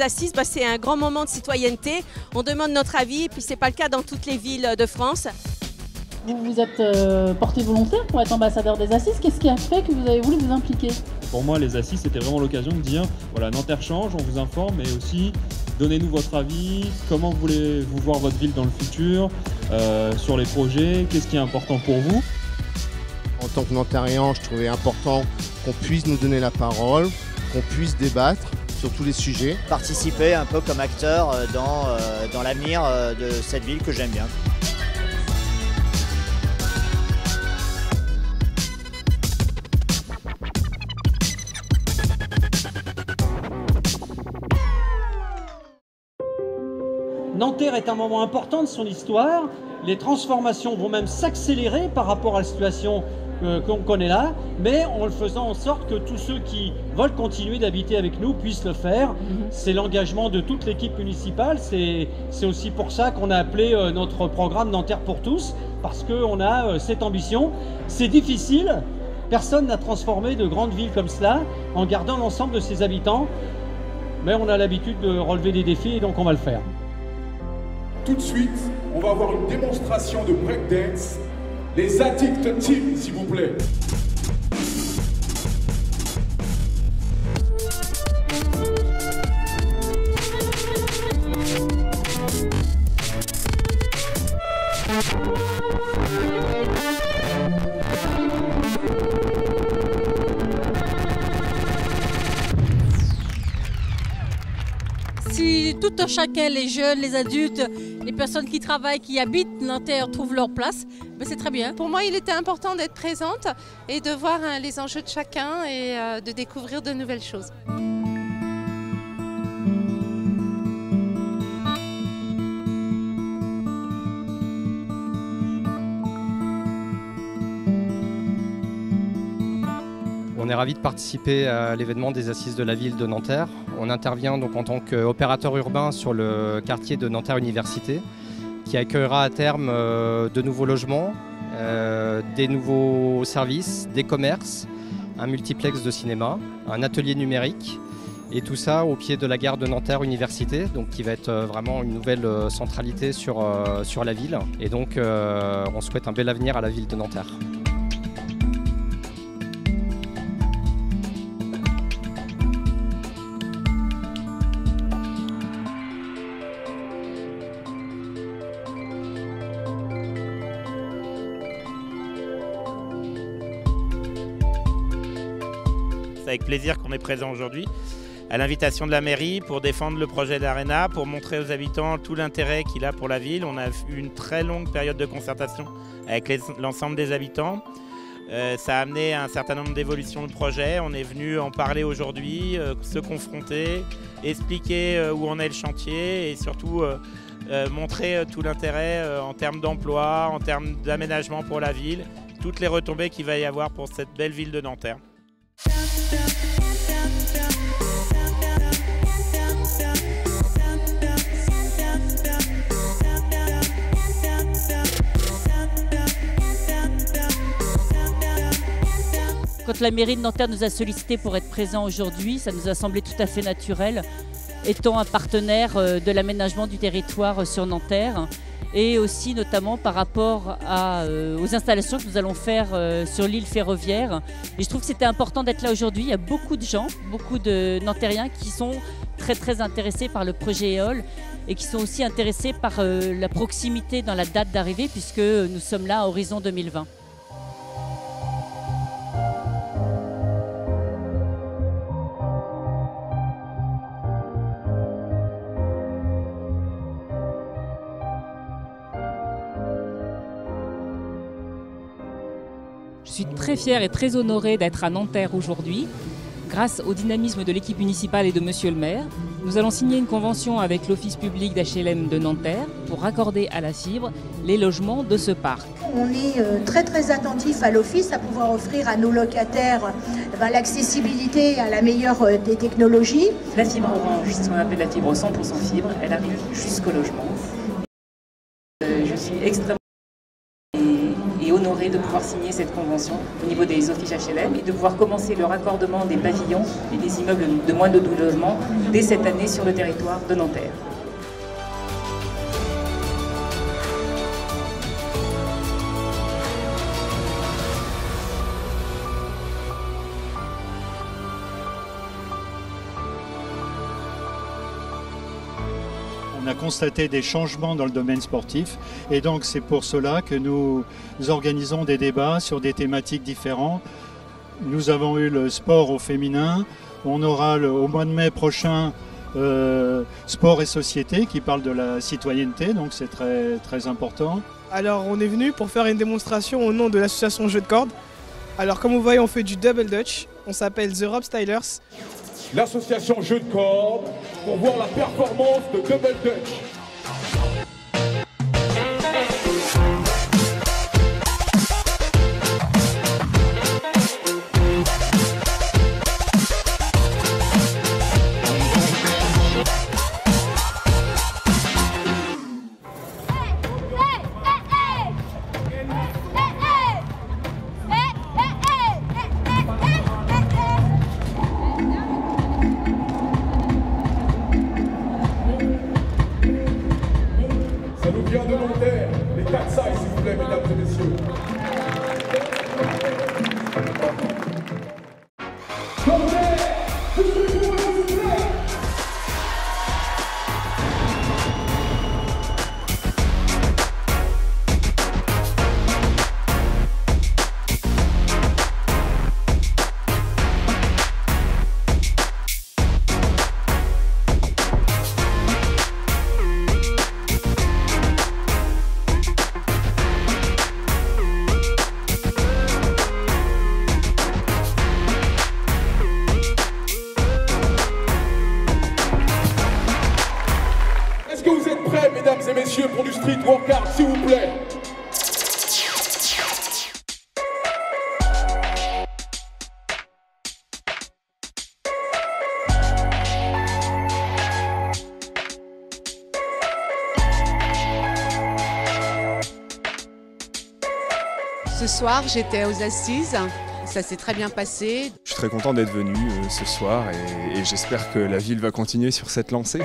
assises, c'est un grand moment de citoyenneté. On demande notre avis, et puis c'est pas le cas dans toutes les villes de France. Vous vous êtes porté volontaire pour être ambassadeur des assises. Qu'est-ce qui a fait que vous avez voulu vous impliquer? Pour moi, les assises, c'était vraiment l'occasion de dire, voilà, Nanterre change, on vous informe, mais aussi donnez-nous votre avis, comment voulez-vous voir votre ville dans le futur, sur les projets, qu'est-ce qui est important pour vous. En tant que Nanterrien, je trouvais important qu'on puisse nous donner la parole, qu'on puisse débattre sur tous les sujets. Participer un peu comme acteur dans l'avenir de cette ville que j'aime bien. Nanterre est un moment important de son histoire. Les transformations vont même s'accélérer par rapport à la situation qu'on connaît là, mais en le faisant en sorte que tous ceux qui veulent continuer d'habiter avec nous puissent le faire. C'est l'engagement de toute l'équipe municipale. C'est aussi pour ça qu'on a appelé notre programme Nanterre pour tous, parce qu'on a cette ambition. C'est difficile. Personne n'a transformé de grandes villes comme cela en gardant l'ensemble de ses habitants, mais on a l'habitude de relever des défis et donc on va le faire. Tout de suite, on va avoir une démonstration de breakdance. Les Addicts Team, s'il vous plaît. Si tout un chacun, les jeunes, les adultes, les personnes qui travaillent, qui habitent Nanterre trouvent leur place, c'est très bien. Pour moi, il était important d'être présente et de voir les enjeux de chacun et de découvrir de nouvelles choses. On est ravis de participer à l'événement des Assises de la ville de Nanterre. On intervient donc en tant qu'opérateur urbain sur le quartier de Nanterre Université, qui accueillera à terme de nouveaux logements, des nouveaux services, des commerces, un multiplex de cinéma, un atelier numérique, et tout ça au pied de la gare de Nanterre Université, donc qui va être vraiment une nouvelle centralité sur la ville. Et donc on souhaite un bel avenir à la ville de Nanterre. C'est avec plaisir qu'on est présent aujourd'hui à l'invitation de la mairie pour défendre le projet d'Arena, pour montrer aux habitants tout l'intérêt qu'il a pour la ville. On a eu une très longue période de concertation avec l'ensemble des habitants. Ça a amené un certain nombre d'évolutions de projet. On est venu en parler aujourd'hui, se confronter, expliquer où en est le chantier et surtout montrer tout l'intérêt en termes d'emploi, en termes d'aménagement pour la ville, toutes les retombées qu'il va y avoir pour cette belle ville de Nanterre. Quand la mairie de Nanterre nous a sollicité pour être présent aujourd'hui, ça nous a semblé tout à fait naturel, étant un partenaire de l'aménagement du territoire sur Nanterre et aussi notamment par rapport aux installations que nous allons faire sur l'île ferroviaire. Et je trouve que c'était important d'être là aujourd'hui. Il y a beaucoup de gens, beaucoup de Nanterriens qui sont très intéressés par le projet EOL et qui sont aussi intéressés par la proximité dans la date d'arrivée puisque nous sommes là à horizon 2020. Je suis très fière et très honorée d'être à Nanterre aujourd'hui. Grâce au dynamisme de l'équipe municipale et de Monsieur le maire, nous allons signer une convention avec l'Office public d'HLM de Nanterre pour raccorder à la fibre les logements de ce parc. On est très attentif à l'Office à pouvoir offrir à nos locataires l'accessibilité à la meilleure des technologies. La fibre orange, ce qu'on appelle la fibre 100% fibre, elle arrive jusqu'au logement. Je suis extrêmement et honorée honorés de pouvoir signer cette convention au niveau des offices HLM et de pouvoir commencer le raccordement des pavillons et des immeubles de moins de 12 logements dès cette année sur le territoire de Nanterre. On a constaté des changements dans le domaine sportif et donc c'est pour cela que nous organisons des débats sur des thématiques différentes. Nous avons eu le sport au féminin, on aura au mois de mai prochain sport et société qui parle de la citoyenneté, donc c'est très, très important. Alors on est venu pour faire une démonstration au nom de l'association Jeux de cordes. Alors comme vous voyez on fait du double dutch, on s'appelle The Rob Stylers. L'association Jeux de cordes pour voir la performance de Double Dutch. Ça nous vient de Nanterre, les 4 sides s'il vous plaît, mesdames et messieurs. Est-ce que vous êtes prêts, mesdames et messieurs, pour du street workout, s'il vous plaît? Ce soir, j'étais aux Assises. Ça s'est très bien passé. Je suis très content d'être venu ce soir et j'espère que la ville va continuer sur cette lancée.